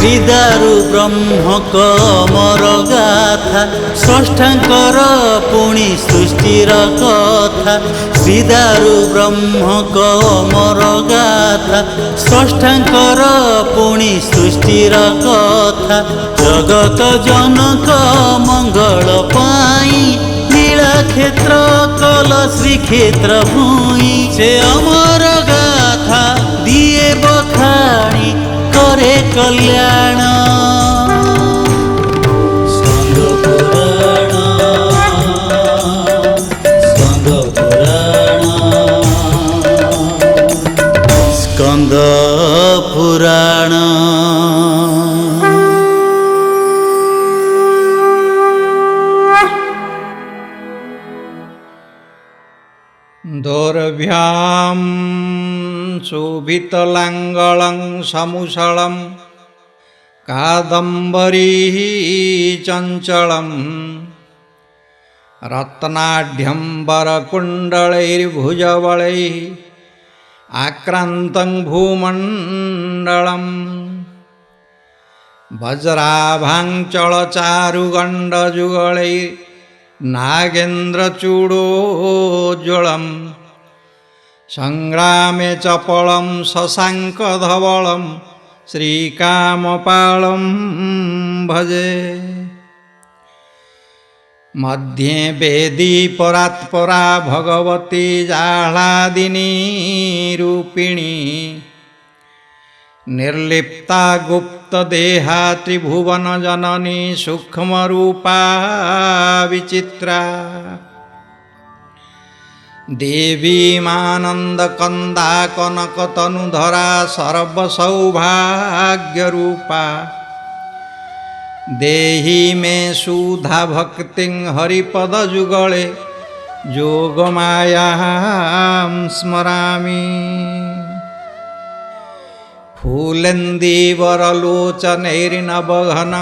श्रीदारु ब्रह्मक अमर गाथा स्रष्टांकर पुणी सृष्टिर कथा श्रीदारु ब्रह्मक अमर गाथा स्रष्टांकर पुणी सृष्टिर कथा जगत जनक मंगल पाई लीला क्षेत्र कल श्रीक्षेत्र भूई से अमर गाथा दिए बखाणी करे कल्याण स्कंद पुराण स्कंद पुराण स्कंद पुराण। दोर्भ्यां शोभितलाङ्गलं समुसलं कादम्बरी चञ्चलं रत्नाढ्यं वरकुण्डलैर्भुजबलैः आक्रान्तं भूमण्डलं वज्राभाञ्चलचारुगण्डजुगलैः नागेन्द्रचूडोज्ज्वलं संग्रामे चपलं शशाङ्कधवलं श्रीकामपालं भजे। मध्ये वेदी परात्परा भगवती जाह्लादिनी रूपिणी निर्लिप्ता गुप्तदेहा त्रिभुवन जननी सूक्ष्मरूपा विचित्रा देवीमानन्दकन्दा कनकतनुधरा सर्वसौभाग्यरूपा देहि मे सुधा भक्तिं हरिपदजुगले जोगमायां स्मरामि। फूलेन्दीवरलोचनैर्नवघन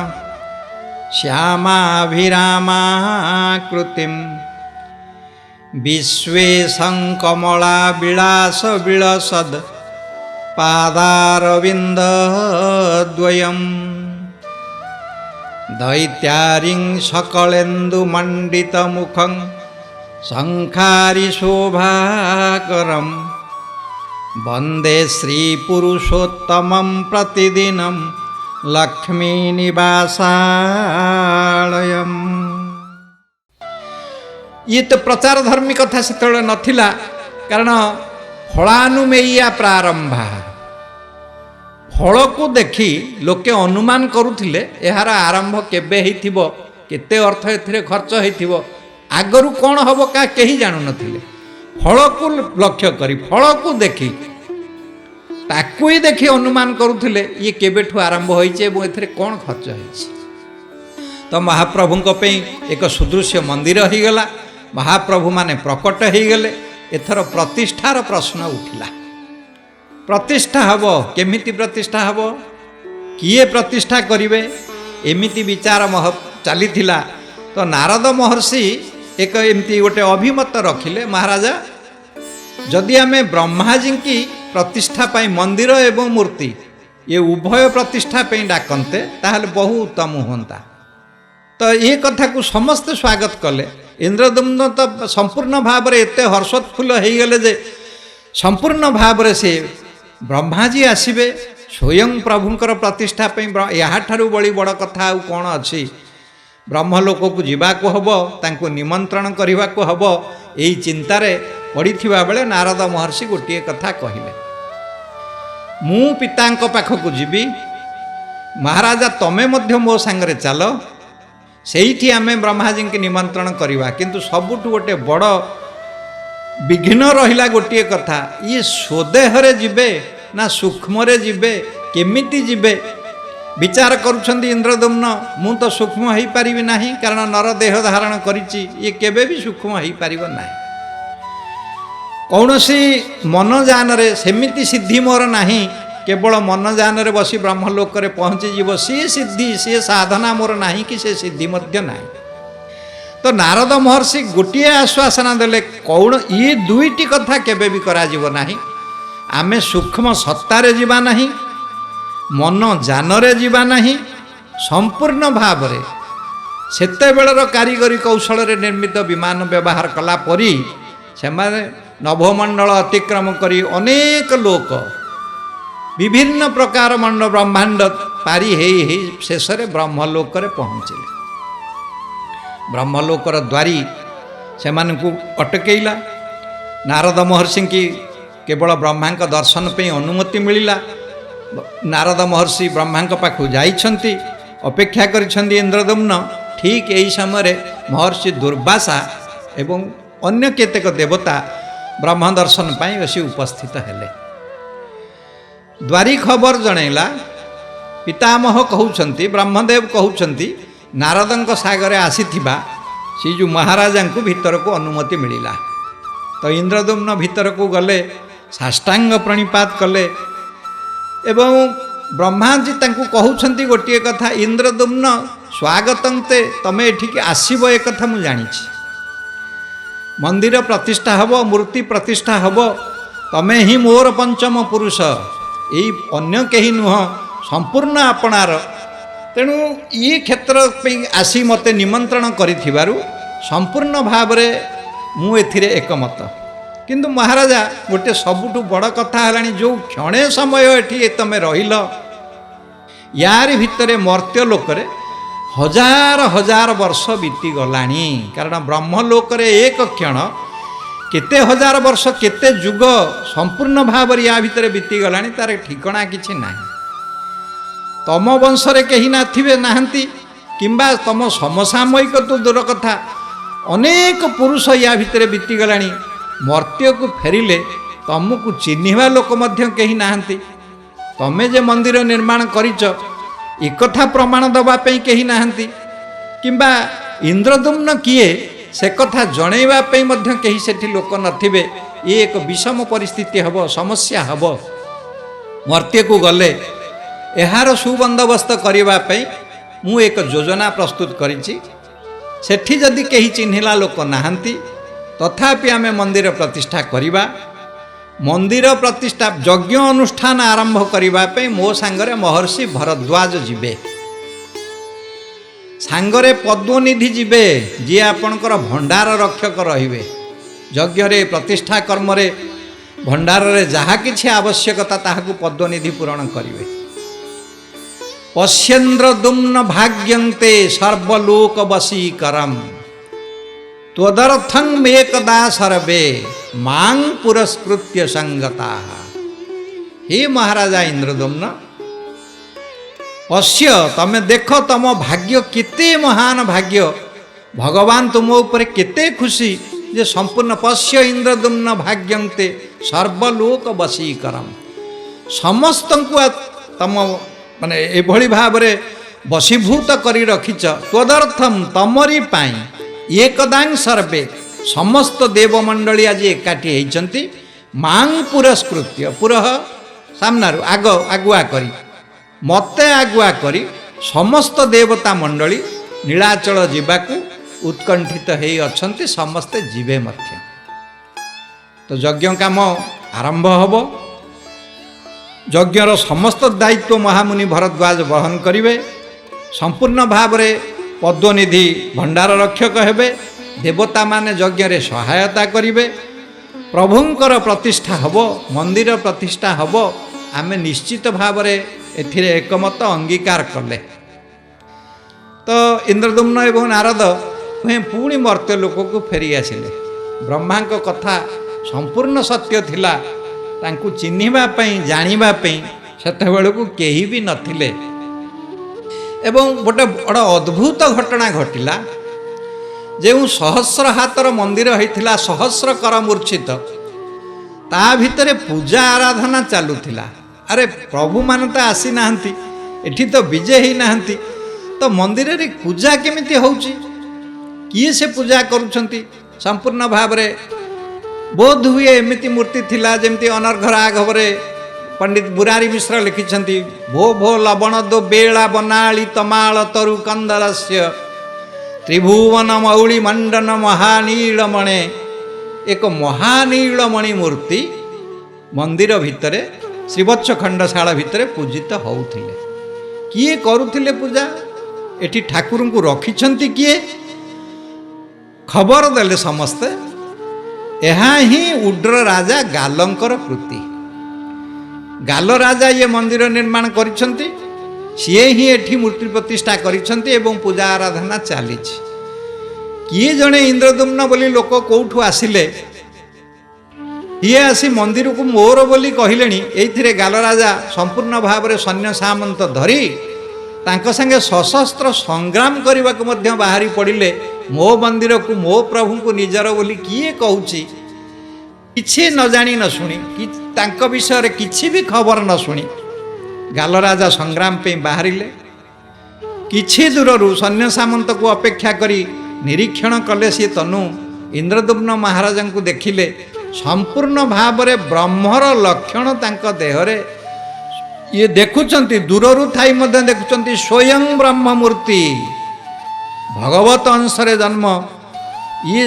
श्यामाभिरामाकृतिं विश्वेशं कमलाविलासविलसद् पादारविन्दद्वयं दैत्यारिं सकलेन्दुमण्डितमुखं शङ्खारिशोभाकरं वन्दे श्रीपुरुषोत्तमं प्रतिदिनं लक्ष्मीनिवासालयम्। ये तो प्रचार धर्मी कथा से नथिला कारण फलानुमेयिया प्रारंभा फल को देखी लोके अनुमान करुथिले यार आरंभ केबे हिथिबो केते अर्थ एथिरे खर्च हिथिबो आगरु कोन हबो का केही जानु नथिले फल को लक्ष्य करी फल को देखी ताकू ही देखी अनुमान करुथिले ये केबेठु आरंभ होइछे एवं एथिरे कोन खर्च होइछे। तो महाप्रभु पे एक सुदृश्य मंदिर हो गला महाप्रभु माने प्रकट हो गले एथर प्रतिष्ठार प्रश्न उठिला प्रतिष्ठा हब केमिति प्रतिष्ठा हब किए प्रतिष्ठा करिवे एमिति विचार चली तो नारद महर्षि एक एमती गोटे अभिमत रखिले महाराजा जदि आमे ब्रह्माजी की प्रतिष्ठा पाई मंदिर एवं मूर्ति ये उभय प्रतिष्ठा पे डाकन्ते ताहले बहु उत्तम होता। तो ये कथा को समस्त स्वागत कले इंद्रदम्न तो संपूर्ण भाव में एत हर्षोत्फुल्ल हो गले जे संपूर्ण भाव में से ब्रह्माजी आसबे स्वयं प्रभुंकर प्रतिष्ठा यहाँ बड़ी बड़ कथा कौन अच्छी ब्रह्मलोक को जावाक हम तांको निमंत्रण करने को हम यही चिंतार पड़ी बेले नारद महर्षि गोटे कथा कहले मु पिता पाखक जीवी महाराजा तमें मो सांगरे चल सेठी आमे ब्रह्माजी की निमंत्रण करवा किंतु सबुठु गोटे बड़ विघ्न रहिला गोटे कथा ये स्वदेहरे जीवे ना सूक्ष्म जीवे केमिति जीवे विचार करुछंदी इंद्रदम्न मु तो सूक्ष्म हो पारि नहीं कारण नर देह धारण करिछि ये केबे भी सूक्ष्म हो पारि नहीं कौनसी मनोजान रे सेमिति सिद्धि मोर नहीं केवल मनोजान रे बसी ब्रह्मलोक रे पहुँची जीव सी सिद्धि सी साधना मोर नहीं कि से सिद्धि मध्य नहीं। तो नारद महर्षि गोटे आश्वासना देले कौन ये दुईटी कथा केबे भी करा जीव नहीं आमे सूक्ष्म सत्तारे जीवा नहीं मन जानरे जीवा नहीं संपूर्ण भावरे सेतेबेଳର कारीगरी कौशल निर्मित विमान व्यवहार कला परी सेमाने नभमंडल अतिक्रम करी अनेक लोक विभिन्न प्रकार मंड ब्रह्मांड पारी हे शेष ब्रह्मलोक पहुँचले। ब्रह्मलोकर द्वारी से अटकैला। नारद महर्षि की केवल ब्रह्मा दर्शन पे अनुमति मिलला। नारद महर्षि ब्रह्मा पाखु जाइछन्ति, अपेक्षा करिछन्ति इंद्रदम्न। ठीक यही समय महर्षि दुर्वासा एवं अन्य केतेक देवता ब्रह्म दर्शन पाई असी उपस्थित हेले। द्वारी खबर जनैला। पितामह कहउछन्ति, ब्रह्मदेव कहउछन्ति नारदंक सागरे आसीथिबा से जो महाराजा को भीतर को अनुमति मिलला। तो इंद्रदम्न भीतर को गले, साष्टांग प्रणिपात कले एवं ब्रह्माजी तांकु कहउछन्ति गोटिए कथा, इंद्रदम्न स्वागतंते तमे एठिके आसीबो ए कथा मु जानिछि। मंदिर प्रतिष्ठा हब, मूर्ति प्रतिष्ठा हब, तमे ही मोर पंचम पुरुष, यही अन्य कहीं नुह, संपूर्ण आपणार। तेणु ये क्षेत्र पे आसी मते निमंत्रण करिथिबारु संपूर्ण भावरे मु एथिरे एकमत। किंतु महाराजा गोटे सबुठु बड़ कथा हलानी, जो क्षणे समय एठी तमे रहिल, यार भितरे मर्त्य लोकरे हजार हजार वर्ष बीती गलानी। कारण ब्रह्मलोकरे एक क्षण केते हजार वर्ष केते जुग संपूर्ण भाव या भितर बीती गलानी, तार ठिकणा किछि नाही। तम वंशरे कहीं नाथिबे नाहंती, किंबा तम समसामयिक तो दूर कथा, अनेक पुरुष या भितर बीती गलानी। मर्त्य को फेरिले तुमको चिन्हिबा लोक मध्य कहीं नाहंती। तमे जे मंदिर निर्माण करिच एक कथा प्रमाण दबा पे कहीं नाहंती, किंबा इंद्रदम्न किए से कथा जणैबा पे मध्य कहीं सेठी लोक नथिबे। ये एक विषम परिस्थिति हब, समस्या हब। मर्त्य को गले एहार सुबंदोबस्त करने पे मु एक योजना प्रस्तुत करिछि। सेठी जदि कहीं चिन्हिला लोक नाहंती, तथापि आमे मंदिर प्रतिष्ठा करिबा। मंदिर प्रतिष्ठा यज्ञ अनुष्ठान आरंभ करने पे मो सांगरे महर्षि भरद्वाज जीवे, सांगरे पद्मनिधि जीवे, जी आपणकर भंडार रक्षक रहिबे। यज्ञ प्रतिष्ठा कर्म भंडार जहा किछि आवश्यकता ताहाकु पद्मनिधि पूरण करिवे। पश्येन्द्रदुम्न भाग्यन्ते सर्वलोक वशीकरम, त्वदर्थं मेकदा सर्वे मां पुरस्कृत्य संगता। हे महाराजा इंद्रदुम्न, पश्य तमे देख तम भाग्य केते महान भाग्य, भगवान तुम ऊपर केते खुशी जे संपूर्ण। पश्य इंद्रदुम्न भाग्यन्ते सर्वलोक वशीकरम, समस्त को तम माने एभली भावरे वशीभूत करी रखिच। त्वदर्थम तमरी पाई एकदां सर्वे, समस्त देवमंडली आज एकाठी होइचंती। मां पुरस्कृत्य, पुरह सामनारू आग आगुआ करी, मते आगुआ करी समस्त देवता मंडली नीलाचल जीवाकू उत्कंठित हेई अछंती। समस्ते जीवे मध्य। तो यज्ञ काम आरंभ हब। यज्ञर समस्त दायित्व महामुनि भरद्वाज वहन करिवे। संपूर्ण भावरे पद्मनिधि भंडार रक्षक हेबे। देवता माने यज्ञ रे सहायता करिवे। प्रभुंकर प्रतिष्ठा हब, मंदिर प्रतिष्ठा हब। आमे निश्चित भावरे एथिरे एकमत अंगीकार कले। तो इंद्रदुम्न एवं नारद पुणी मर्त्य लोक को फेरी आसिले। ब्रह्मा को कथा संपूर्ण सत्य थिला, तांकु चिन्हिबा पई जानिबा पई सेतेबेळकु केही भी नथिले। एवं गोटे बड़ अद्भुत घटना घटिला। जो सहस्र हाथर मंदिर होइथिला, सहस्र कर मूर्छित, ता भितरे पूजा आराधना चालुथिला। अरे प्रभु मान तो आसी नाहंती, एठी तो विजय ही नाहंती, तो मंदिर रे पूजा केमिति होउची, किए से पूजा करूछंती। संपूर्ण भावरे बोध हुए एमिति मूर्ति थिला जेमति अनर्घ राघवरे पंडित बुरारी मिश्र लिखिछंती। भो भो लवण दो बेला बनाली तमाल तरु कंदलस्य, त्रिभुवन मौली मंडन महानीलमणे। एक महानीलमणि मूर्ति मंदिर भितरे ଶ୍ରୀବତ୍ସ ଖଣ୍ଡଶାଳ ଭିତରେ ପୂଜିତ ହେଉଥିଲେ। କିଏ କରୁଥିଲେ ପୂଜା? ଏଠି ଠାକୁରଙ୍କୁ ରଖିଛନ୍ତି କିଏ? ଖବର ଦେଲେ ସମସ୍ତେ ଏହା ହିଁ ଉଡ୍ର ରାଜା ଗାଲଙ୍କର କୃତି। ଗାଲ ରାଜା ଇଏ ମନ୍ଦିର ନିର୍ମାଣ କରିଛନ୍ତି, ସିଏ ହିଁ ଏଠି ମୂର୍ତ୍ତି ପ୍ରତିଷ୍ଠା କରିଛନ୍ତି ଏବଂ ପୂଜା ଆରାଧନା ଚାଲିଛି। କିଏ ଜଣେ ଇନ୍ଦ୍ରଦ୍ୟୁମ୍ନ ବୋଲି ଲୋକ କେଉଁଠୁ ଆସିଲେ, ଇଏ ଆସି ମନ୍ଦିରକୁ ମୋର ବୋଲି କହିଲେଣି। ଏଇଥିରେ ଗାଲ ରାଜା ସମ୍ପୂର୍ଣ୍ଣ ଭାବରେ ସୈନ୍ୟ ସାମନ୍ତ ଧରି ତାଙ୍କ ସାଙ୍ଗେ ସଶସ୍ତ୍ର ସଂଗ୍ରାମ କରିବାକୁ ମଧ୍ୟ ବାହାରି ପଡ଼ିଲେ। ମୋ ମନ୍ଦିରକୁ ମୋ ପ୍ରଭୁଙ୍କୁ ନିଜର ବୋଲି କିଏ କହୁଛି? କିଛି ନ ଜାଣି ନ ଶୁଣି, ତାଙ୍କ ବିଷୟରେ କିଛି ବି ଖବର ନ ଶୁଣି ଗାଲ ରାଜା ସଂଗ୍ରାମ ପାଇଁ ବାହାରିଲେ। କିଛି ଦୂରରୁ ସୈନ୍ୟ ସାମନ୍ତକୁ ଅପେକ୍ଷା କରି ନିରୀକ୍ଷଣ କଲେ। ସିଏ ତନୁ ଇନ୍ଦ୍ରଦ୍ୟୁମ୍ନ ମହାରାଜାଙ୍କୁ ଦେଖିଲେ। ସମ୍ପୂର୍ଣ୍ଣ ଭାବରେ ବ୍ରହ୍ମର ଲକ୍ଷଣ ତାଙ୍କ ଦେହରେ ଇଏ ଦେଖୁଛନ୍ତି, ଦୂରରୁ ଥାଇ ମଧ୍ୟ ଦେଖୁଛନ୍ତି। ସ୍ୱୟଂ ବ୍ରହ୍ମ ମୂର୍ତ୍ତି, ଭଗବତ ଅଂଶରେ ଜନ୍ମ, ଇଏ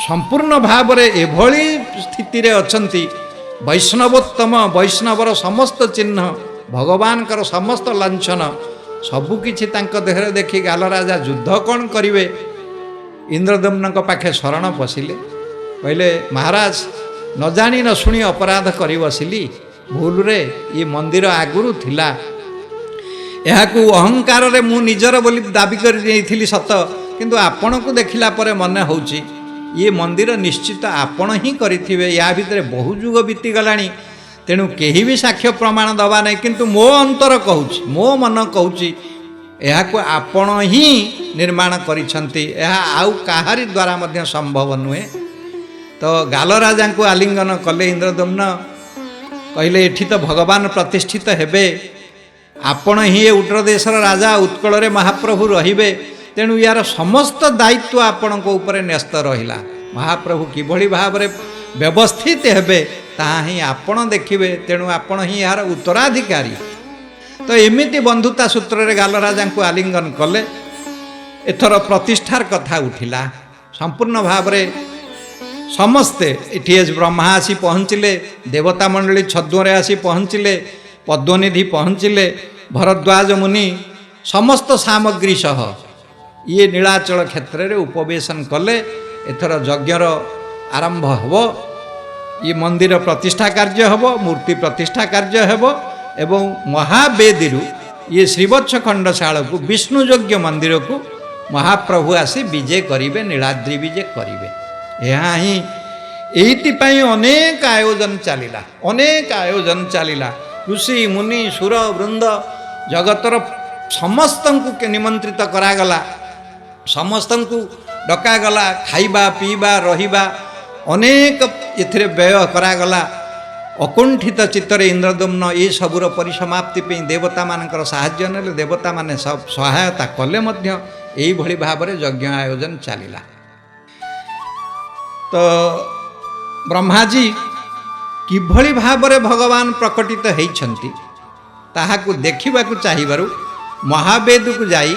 ସମ୍ପୂର୍ଣ୍ଣ ଭାବରେ ଏଭଳି ସ୍ଥିତିରେ ଅଛନ୍ତି। ବୈଷ୍ଣବୋତ୍ତମ, ବୈଷ୍ଣବର ସମସ୍ତ ଚିହ୍ନ, ଭଗବାନଙ୍କର ସମସ୍ତ ଲାଞ୍ଛନ ସବୁକିଛି ତାଙ୍କ ଦେହରେ ଦେଖି ଗାଲ ରାଜା ଯୁଦ୍ଧ କ'ଣ କରିବେ ଇନ୍ଦ୍ରଦ୍ୟୁମ୍ନଙ୍କ ପାଖେ ଶରଣ ପଶିଲେ। କହିଲେ, ମହାରାଜ, ନ ଜାଣି ନ ଶୁଣି ଅପରାଧ କରି ବସିଲି ଭୁଲରେ। ଏ ମନ୍ଦିର ଆଗରୁ ଥିଲା, ଏହାକୁ ଅହଙ୍କାରରେ ମୁଁ ନିଜର ବୋଲି ଦାବି କରି ନେଇଥିଲି ସତ, କିନ୍ତୁ ଆପଣଙ୍କୁ ଦେଖିଲା ପରେ ମନେ ହେଉଛି ଇଏ ମନ୍ଦିର ନିଶ୍ଚିତ ଆପଣ ହିଁ କରିଥିବେ। ୟା ଭିତରେ ବହୁ ଯୁଗ ବିତିଗଲାଣି, ତେଣୁ କେହି ବି ସାକ୍ଷ୍ୟ ପ୍ରମାଣ ଦେବା ନାହିଁ, କିନ୍ତୁ ମୋ ଅନ୍ତର କହୁଛି, ମୋ ମନ କହୁଛି ଏହାକୁ ଆପଣ ହିଁ ନିର୍ମାଣ କରିଛନ୍ତି। ଏହା ଆଉ କାହାରି ଦ୍ୱାରା ମଧ୍ୟ ସମ୍ଭବ ନୁହେଁ। ତ ଗାଲ ରାଜାଙ୍କୁ ଆଲିଙ୍ଗନ କଲେ ଇନ୍ଦ୍ରଦ୍ୟୁମ୍ନ। କହିଲେ, ଏଠି ତ ଭଗବାନ ପ୍ରତିଷ୍ଠିତ ହେବେ, ଆପଣ ହିଁ ଏ ଉଡ୍ର ଦେଶର ରାଜା, ଉତ୍କଳରେ ମହାପ୍ରଭୁ ରହିବେ, ତେଣୁ ୟାର ସମସ୍ତ ଦାୟିତ୍ୱ ଆପଣଙ୍କ ଉପରେ ନ୍ୟସ୍ତ ରହିଲା। ମହାପ୍ରଭୁ କିଭଳି ଭାବରେ ବ୍ୟବସ୍ଥିତ ହେବେ ତାହା ହିଁ ଆପଣ ଦେଖିବେ, ତେଣୁ ଆପଣ ହିଁ ଏହାର ଉତ୍ତରାଧିକାରୀ। ତ ଏମିତି ବନ୍ଧୁତା ସୂତ୍ରରେ ଗାଲ ରାଜାଙ୍କୁ ଆଲିଙ୍ଗନ କଲେ। ଏଥର ପ୍ରତିଷ୍ଠାର କଥା ଉଠିଲା। ସମ୍ପୂର୍ଣ୍ଣ ଭାବରେ ସମସ୍ତେ ଏଠି ବ୍ରହ୍ମା ଆସି ପହଞ୍ଚିଲେ, ଦେବତା ମଣ୍ଡଳୀ ଛଦ୍ମରେ ଆସି ପହଞ୍ଚିଲେ, ପଦ୍ମନିଧି ପହଞ୍ଚିଲେ, ଭରଦ୍ୱାଜ ମୁନି ସମସ୍ତ ସାମଗ୍ରୀ ସହ ଇଏ ନୀଳାଚଳ କ୍ଷେତ୍ରରେ ଉପବେଶନ କଲେ। ଏଥର ଯଜ୍ଞର ଆରମ୍ଭ ହେବ, ଇଏ ମନ୍ଦିର ପ୍ରତିଷ୍ଠା କାର୍ଯ୍ୟ ହେବ, ମୂର୍ତ୍ତି ପ୍ରତିଷ୍ଠା କାର୍ଯ୍ୟ ହେବ ଏବଂ ମହାବେଦୀରୁ ଇଏ ଶ୍ରୀବତ୍ସ ଖଣ୍ଡଶାଳକୁ ବିଷ୍ଣୁ ଯଜ୍ଞ ମନ୍ଦିରକୁ ମହାପ୍ରଭୁ ଆସି ବିଜେ କରିବେ, ନୀଳାଦ୍ରି ବିଜେ କରିବେ। ଏହା ହିଁ ଏଇଥିପାଇଁ ଅନେକ ଆୟୋଜନ ଚାଲିଲା, ଅନେକ ଆୟୋଜନ ଚାଲିଲା। ଋଷି ମୁନି ସୁର ବୃନ୍ଦ ଜଗତର ସମସ୍ତଙ୍କୁ ନିମନ୍ତ୍ରିତ କରାଗଲା, ସମସ୍ତଙ୍କୁ ଡକାଗଲା। ଖାଇବା ପିଇବା ରହିବା ଅନେକ ଏଥିରେ ବ୍ୟୟ କରାଗଲା। ଅକୁଣ୍ଠିତ ଚିତ୍ତରେ ଇନ୍ଦ୍ରଦ୍ୟୁମ୍ନ ଏସବୁର ପରିସମାପ୍ତି ପାଇଁ ଦେବତାମାନଙ୍କର ସାହାଯ୍ୟ ନେଲେ। ଦେବତାମାନେ ସହାୟତା କଲେ ମଧ୍ୟ। ଏଇଭଳି ଭାବରେ ଯଜ୍ଞ ଆୟୋଜନ ଚାଲିଲା। ତ ବ୍ରହ୍ମାଜୀ କିଭଳି ଭାବରେ ଭଗବାନ ପ୍ରକଟିତ ହେଇଛନ୍ତି ତାହାକୁ ଦେଖିବାକୁ ଚାହିଁବାରୁ ମହାବେଦକୁ ଯାଇ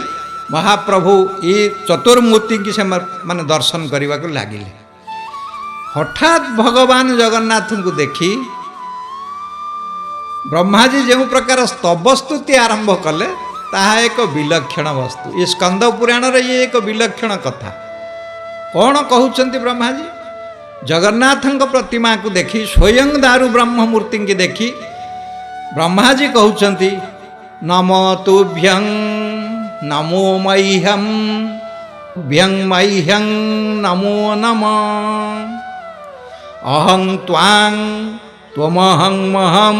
ମହାପ୍ରଭୁ ଏ ଚତୁର୍ମୂର୍ତ୍ତିଙ୍କୁ ସେମାନେ ଦର୍ଶନ କରିବାକୁ ଲାଗିଲେ। ହଠାତ୍ ଭଗବାନ ଜଗନ୍ନାଥଙ୍କୁ ଦେଖି ବ୍ରହ୍ମାଜୀ ଯେଉଁ ପ୍ରକାର ସ୍ତବସ୍ତୁତି ଆରମ୍ଭ କଲେ ତାହା ଏକ ବିଲକ୍ଷଣ ବସ୍ତୁ। ଏ ସ୍କନ୍ଦ ପୁରାଣରେ ଇଏ ଏକ ବିଲକ୍ଷଣ କଥା। କ'ଣ କହୁଛନ୍ତି ବ୍ରହ୍ମାଜୀ? ଜଗନ୍ନାଥଙ୍କ ପ୍ରତିମାକୁ ଦେଖି, ସ୍ୱୟଂ ଦାରୁ ବ୍ରହ୍ମ ମୂର୍ତ୍ତିଙ୍କୁ ଦେଖି ବ୍ରହ୍ମାଜୀ କହୁଛନ୍ତି, ନମ ତୁଭ୍ୟଂ ନମୋ ମହ୍ୟଂ ଭ୍ୟଂ ମହ୍ୟଂ ନମୋ ନମ ଅହଂ ତ୍ୱାଂ ତ୍ୱମହଂ ମହଂ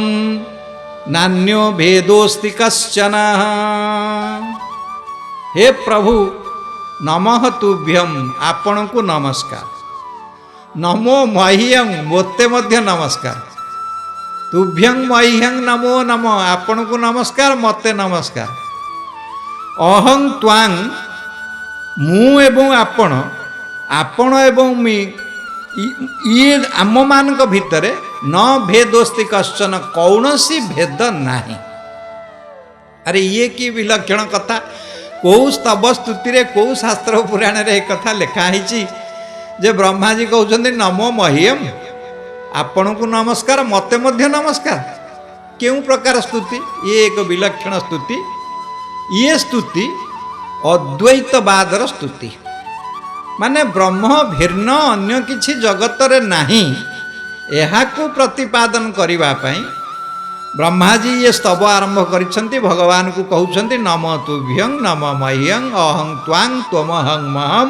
ନାନ୍ୟୋ ଭେଦୋସ୍ତି କଶ୍ଚନ। ହେ ପ୍ରଭୁ, ନମଃ ତୁଭ୍ୟଂ, ଆପଣଙ୍କୁ ନମସ୍କାର। ନମୋ ମହ୍ୟଂ, ମୋତେ ମଧ୍ୟ ନମସ୍କାର। ତୁଭ୍ୟଂ ମହ୍ୟଂ ନମୋ ନମ, ଆପଣଙ୍କୁ ନମସ୍କାର, ମୋତେ ନମସ୍କାର। ଅହଂ ତ୍ୱାଂ, ମୁଁ ଏବଂ ଆପଣ, ଆପଣ ଏବଂ ଇଏ ଆମମାନଙ୍କ ଭିତରେ ନ ଭେଦୋସ୍ତି କଶ୍ଚନ, କୌଣସି ଭେଦ ନାହିଁ। ଆରେ ଇଏ କି ବିଲକ୍ଷଣ କଥା! କେଉଁ ସ୍ତବ ସ୍ତୁତିରେ, କେଉଁ ଶାସ୍ତ୍ର ପୁରାଣରେ ଏ କଥା ଲେଖା ହେଇଛି ଯେ ବ୍ରହ୍ମାଜୀ କହୁଛନ୍ତି ନମୋ ମହ୍ୟଂ, ଆପଣଙ୍କୁ ନମସ୍କାର, ମୋତେ ମଧ୍ୟ ନମସ୍କାର। केउं प्रकार स्तुति ये एक विलक्षण स्तुति ये स्तुति अद्वैतवादर स्तुति माने ब्रह्म भिन्न अन्य किछि जगतरे नाही एहाकु प्रतिपादन करिवा पई ब्रह्माजी ये स्तव आरंभ करिसंती भगवान को कहउछंती नम तुभ्यं नम मह्यं अहं त्वां त्वमहं महम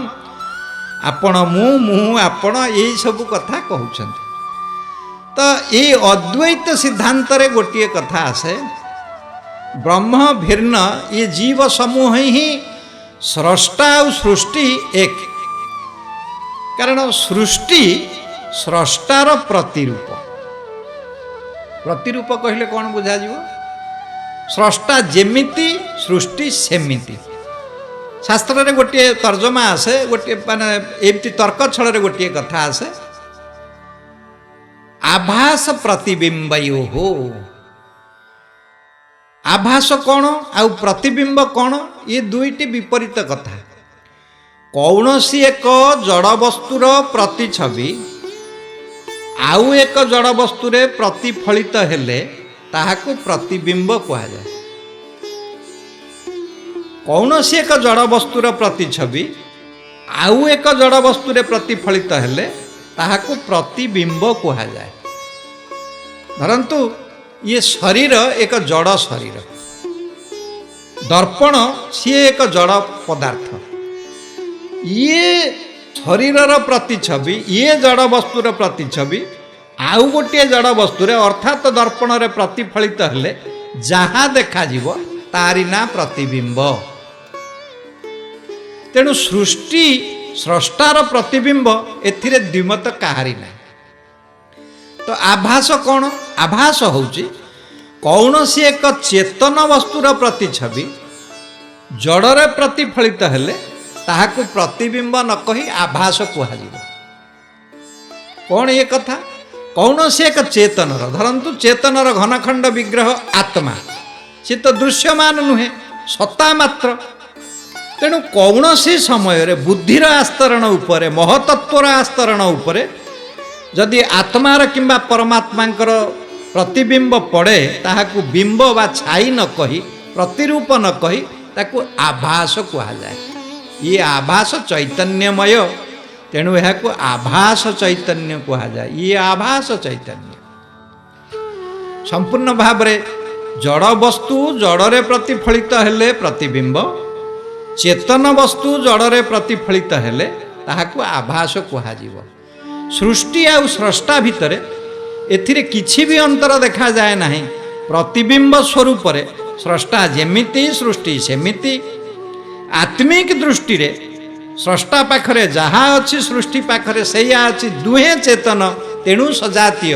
आपण मु आपण यही सब कथा कहउछंती। तो ये अद्वैत सिद्धांत रे गोटे कथा आसे ब्रह्म भिन्न ये जीव समूह ही स्रष्टा और सृष्टि एक कारण सृष्टि स्रष्टार प्रतिरूप प्रतिरूप कहले कौन बुझा जीव स्रष्टा जेमिति सृष्टि सेमिति शास्त्र रे गोटे तर्जमा आसे गोटे माने एमती तर्क छल रे गोटे कथा आसे आभास प्रतिबिंबयो हो आभास कौन आउ प्रतिबिंब कौन ये दुईटी विपरीत कथा कौनसी एक जड़ वस्तुर प्रतिछवि आउ एक जड़ वस्तु रे प्रतिफलित हेले ताहाकु प्रतिबिंब कहा जाए कौनसी एक जड़ वस्तुर प्रतिछवि आउ एक जड़ वस्तु रे प्रतिफलित हेले ताहाकु प्रतिबिंब कहा जाए। धरंतु ये शरीर एक जड़ शरीर दर्पण सी एक जड़ पदार्थ ये शरीरर प्रतिछवि ये जड़ वस्तुर प्रतिछवि आउ गोटे जड़ वस्तुरे अर्थात दर्पण रे प्रतिफलित हेले जहाँ देखा जीव तारी ना प्रतिबिंब तेणु सृष्टि स्रष्टार प्रतिबिंब एथिरे द्विमत काहारी ना। तो आभास कौन आभास होउची कौनसी एक चेतन वस्तुर प्रतिछवि जड़रे प्रतिफलित हेले ताहाकु प्रतिबिंब न कही आभास कुहाଯିव। कौन ये कथा कौनसी एक चेतनर धरंतु चेतनर घनखंड विग्रह आत्मा से तो दृश्यमान नुहे सत्ता मात्र तेणु कौनसी समय रे बुद्धिर आस्तरण उपरे महतत्वर आस्तरण उपरे जदि आत्मार किंबा परमात्मांकर प्रतिबिंब पड़े ताहाकु बिंब बा छाई न कही प्रतिरूप न कही ताकु आभास कहा जाए। ये आभास चैतन्यमय तेणु यह आभास चैतन्य कहा जाए। ये आभास चैतन्य संपूर्ण भाव रे जड़ वस्तु जड़रे प्रतिफलित हेले प्रतिबिंब चेतन वस्तु जड़रे प्रतिफलित हेले ताहाकु आभास कहा जीव। सृष्टि आ स्रष्टा भितरे एथिरे किछि भी अंतर देखा जाए नहीं प्रतिबिंब स्वरूप रे स्रष्टा जेमिति सृष्टि सेमिति आत्मिक दृष्टि रे स्रष्टा पाखरे जहाँ अच्छी सृष्टि पाखरे सैया अच्छी दुहे चेतन तेणु सजातीय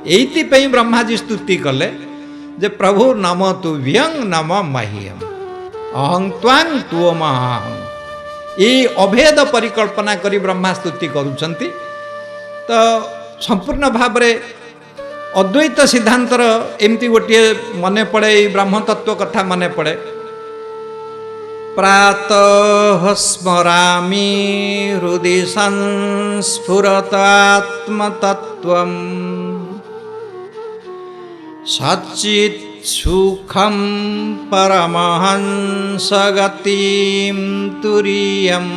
एइति पई ब्रह्माजी स्तुति कले जे प्रभु नम तुभ्यं नम मह्यम अहं त्वां त्वमहं ये अभेद परिकल्पना करी ब्रह्मा स्तुति करुचंती। तो संपूर्ण भाव रे अद्वैत सिद्धांतर एमती गोटे मने पड़े ब्रह्म तत्व कथा मने पड़े प्रातः स्मरामि हृदि संस्फुरतात्मतत्त्वं सच्चित् सुखं परमहंस गतिं तुरीयम्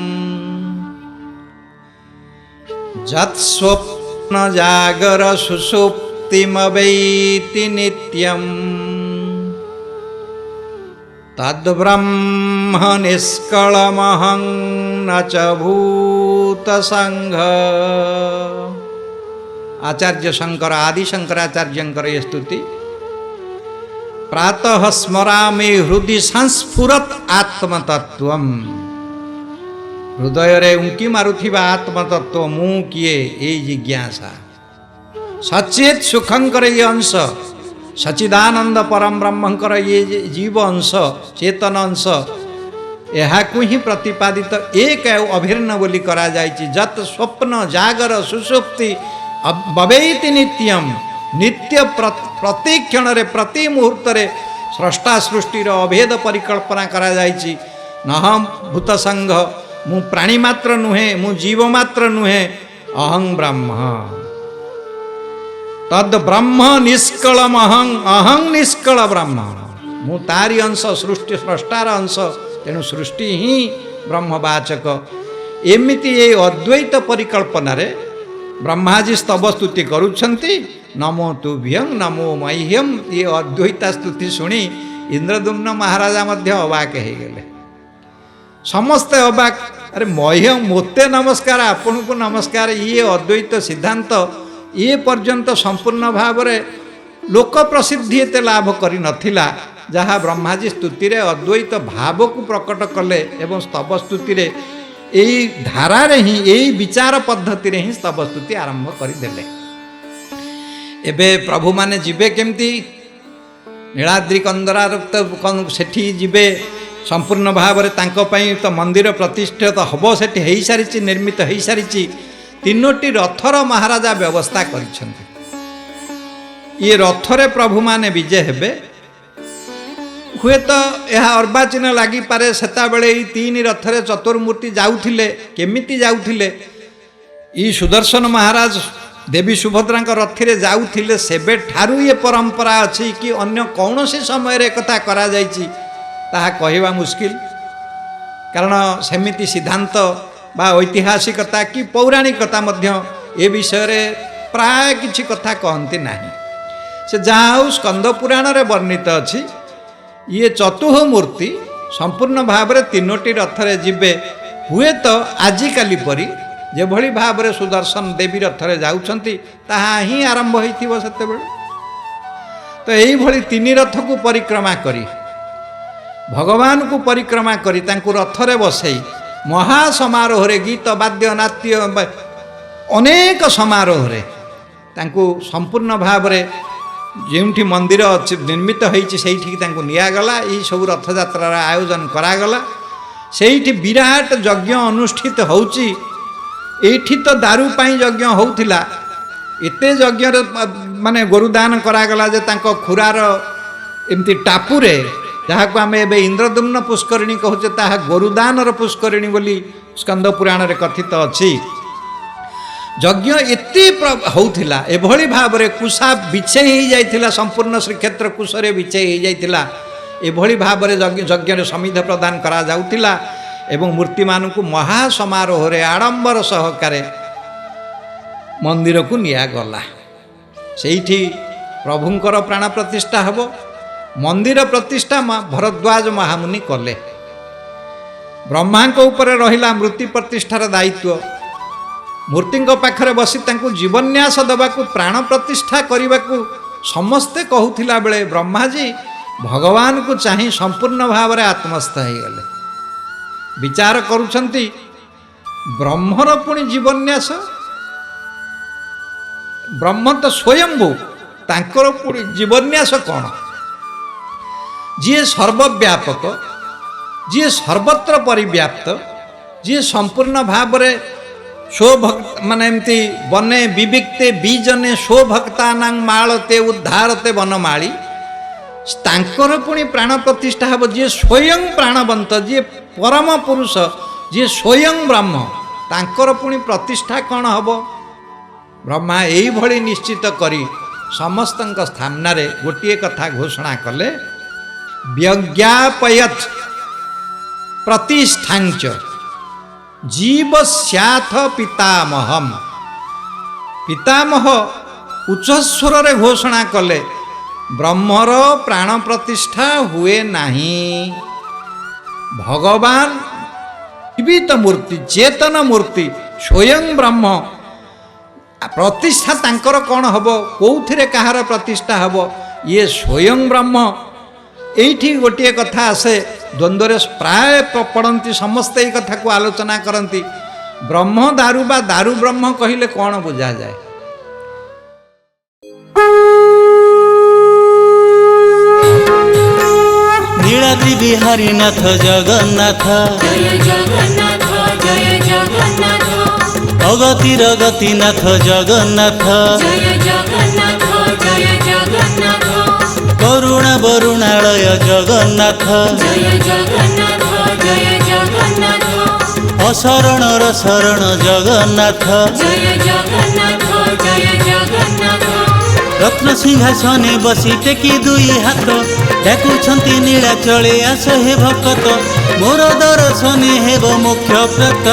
जत्स्वप्न जागर सुषुप्तिमवैति नित्यम् तद्ब्रह्म निष्कळमहं न च भूतसंघ। आचार्य शंकर आदि शंकराचार्यंकर ये स्तुति प्रातः स्मरामि हृदि संस्फुरत आत्मतत्वम हृदय रे उंकी मारुथिबा आत्मतत्व मु किए ए जिज्ञासा सचेत सुखंकर ये अंश सचिदानंद परम ब्रह्मंकर ये जीव अंश चेतन अंश यहाकु ही प्रतिपादित एक अभिन्न बोली करा जायछि। जत स्वप्न जागर सुषुप्ति भवेति नित्यम नित्य प्रति क्षण रे प्रति मुहूर्त रे स्रष्टा सृष्टि रो अभेद परिकल्पना करा जायछि। नहम भूत संघ मु प्राणी मात्र नुहे मु जीव मात्र नुहे अहं ब्रह्म तद ब्रह्म निष्कलम अहं अहं निष्कल ब्रह्म मु तारी अंश सृष्टि स्रष्टार अंश तेणु सृष्टि ही ब्रह्मवाचक एमिति ये अद्वैत परिकल्पनारे ब्रह्माजी स्तव स्तुति करुछंती नमो तुभ्यं नमो मह्यम ये अद्वैता स्तुति शुणी इंद्रदुम्न महाराजा मध्य अबाक हो गले समस्ते अबाक अरे मह्यम मोते नमस्कार आपन को नमस्कार ये अद्वैत सिद्धांत ये पर्यंत संपूर्ण भाव में लोक प्रसिद्धि एते लाभ करि नथिला जहाँ ब्रह्माजी स्तुति रे अद्वैत भाव को प्रकट कले एवं स्तव स्तुति रे यही धारा रे ही यही विचार पद्धति रे ही स्तव स्तुति आरंभ करदेले एबे प्रभु माने जीवे केमती नीलाद्रि कंदरार सेठी जीवे संपूर्ण भाव में तांको पई तो मंदिर प्रतिष्ठित हबो सेठी हेई सारिची निर्मित हेई सारिची तीनोटी रथर महाराजा व्यवस्था करिछन्ति ये रथरे प्रभु माने विजय हेबे हुए तो यह अर्वाचीन लगी पारे सेता बेले ई तीन रथरे चतुर्मूर्ति जाउथिले केमिति जाउथिले ई सुदर्शन महाराज देवी सुभद्रा रथरे जाउथिले सेबे ठारू ये परंपरा अछि कि अन्य कौनसी समय रे कथा करा जायछि ताहा कहिबा मुश्किल कारण सेमिति सिद्धांत बा ऐतिहासिकता कि पौराणिकता मध्य ए विषय रे प्राय किछि कथा कहंती नाही से जहाँ स्कंद पुराण रे वर्णित अछि ये चतुह मूर्ति संपूर्ण भाव में तीनोटी रथरे जीवे हुए तो आजिकाली परी जे भली भाव में सुदर्शन देवी रथरे जाउछंती ताहा ही आरंभ होइथिबो सेतेबेले तो यही भली तीन रथ को परिक्रमा करी भगवान को परिक्रमा करी तांकु रथरे बसई महासमारोह रे गीत वाद्य नाट्य अनेक समारोह रे तांकु संपूर्ण भाव में जोठी मंदिर निर्मित होती निगला ये सब रथ यात्रार आयोजन करागला से विराट यज्ञ अनुष्ठित होची एठी तो दारू पाई यज्ञ होउथिला एते यज्ञ माने गोरुदान करागला जे तांको खुरार एमती टापुरे जहाँ को आम ए इंद्रदुम्न पुष्करिणी कहूचे ताहा गोरुदानर पुष्करिणी बोली स्कंद पुराण रे कथित अछि यज्ञ एते होउथिला एभली भाव रे कुशा बिछे ही जाइथिला संपूर्ण श्रीक्षेत्र कुशरे बिछे ही जाइथिला एभली भाव रे यज्ञ रे समिध प्रदान करा जाउथिला एवं मूर्ति मानकु महासमारोह रे आडंबर सहकारे मंदिर को निया गला सेठी प्रभुंकर प्राण प्रतिष्ठा हबो मंदिर प्रतिष्ठा भरद्वाज महामुनि कले ब्रह्मा को ऊपर रहिला मूर्ति प्रतिष्ठार दायित्व मूर्ति पाखरे बसी तांकु जीवन्यास दबाकु प्राण प्रतिष्ठा करने समस्ते कहूथिला बेले ब्रह्माजी भगवान को चाही संपूर्ण भाव में आत्मस्थ हो गले विचार करुछंती ब्रह्मर पुणी जीवन्यास ब्रह्म तो स्वयंभू तांकर पुणी जीवन्यास कौन जी सर्वव्यापक जी सर्वत्र परिव्याप्त जी संपूर्ण भाव में स्वभक्त माने एमती बने विविक्ते बीजने स्वभक्तानां मालते उद्धारते वनमाली तांकर पुणी प्राण प्रतिष्ठा हम जी स्वयं प्राणवंत जी परम पुरुष जी स्वयं ब्रह्म तांकर पुणी प्रतिष्ठा कौन हम ब्रह्मा यही भली निश्चित करी समस्त सामना रे गोटे कथा घोषणा कले व्यज्ञापयत् प्रतिष्ठांच जीव स्याथ पितामहम पितामह उच्चस्वर रे घोषणा कले ब्रह्मर प्राण प्रतिष्ठा हुए नहीं भगवान जीवित मूर्ति चेतन मूर्ति स्वयं ब्रह्म प्रतिष्ठा तांकर कौन हबो कौथिरे कहार प्रतिष्ठा हबो ये स्वयं ब्रह्म एठी गोटे कथा आसे द्वंद्व प्राय पड़ती समस्ते ये कथा को आलोचना करती ब्रह्म दारू बा दारू ब्रह्म कहले कौन बुझा जाए नीलाद्रि बिहारी नाथ जगन्नाथ अगतिर गतिनाथ जगन्नाथ करुणा वरुणालय जगन्नाथ अशरणर शरण जगन्नाथ रत्न सिंहासने बसी टेकी दुई हाथ डाकुछंती नीलाचले आस हे भकत मोर दर्शने हेब मुख्य प्रात